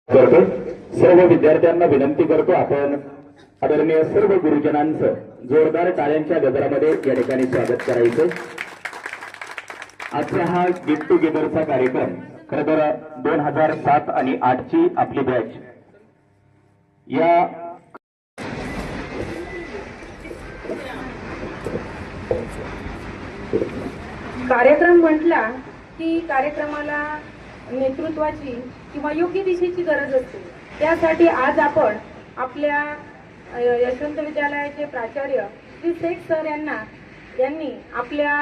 करतो सर्व विद्यार्थ्यांना विनंती करतो आपण आदरणीय सर्व गुरुजनांचं जोरदार टाळ्यांच्या गजरामध्ये या ठिकाणी स्वागत करायचं। आजचा हा गेट टुगेदरचा कार्यक्रम खरं तर 2007 आणि 8 ची आपली बॅच या कार्यक्रम म्हटला की कार्यक्रमाला नेतृत्वाची किंवा योग्य दिशेची गरज असते। त्यासाठी आज आपण आपल्या यशवंत विद्यालयाचे प्राचार्य श्री शेख सर यांनी आपल्या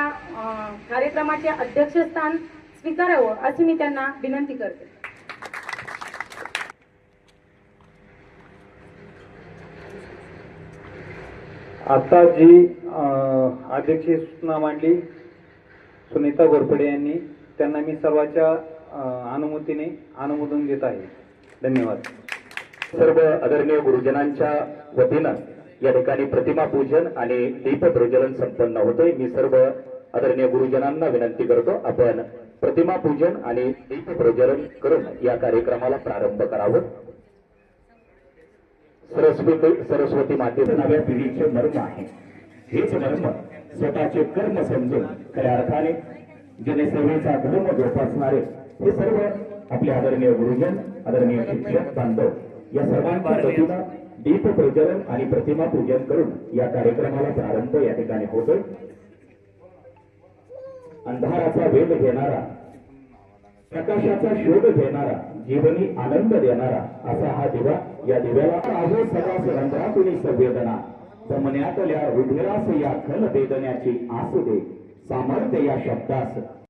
कार्यक्रमाचे अध्यक्षस्थान स्वीकारावं अशी मी त्यांना विनंती करते। आता जी अध्यक्षीय सूचना मांडली सुनीता घोरपडे यांनी, त्यांना मी सर्वांच्या अनुमतीने अनुमोदन देत आहे। धन्यवाद। सर्व आदरणीय गुरुजनांच्या वतीनं या ठिकाणी प्रतिमा पूजन आणि दीप प्रज्वलन संपन्न होतोय। मी सर्व आदरणीय गुरुजनांना विनंती करतो आपण प्रतिमा पूजन आणि दीप प्रज्वलन करून या कार्यक्रमाला प्रारंभ करावं। सरस्वती मातेचं नव्या पिढीचे मर्म आहे। हेच मर्म स्वतःचे कर्म समजून खऱ्या अर्थाने जनसेवेचा धर्म जोपासणारे हे सर्व आपले आदरणीय गुरुजन, आदरणीय शिक्षक बांधव या सर्वांच्या वतीनं दीप प्रज्वलन आणि प्रतिमा पूजन करून या कार्यक्रमाला प्रारंभ या ठिकाणी होतोय। अंधाराचा वेध घेणारा, प्रकाशाचा शोध घेणारा, जीवनी आनंद देणारा असा हा दिवा, या दिव्याला आहो सदा रंध्रातून संवेदना, जमण्यातल्या रुधिरास या खल वेदण्याची आसू दे, सामर्थ्य या शब्दास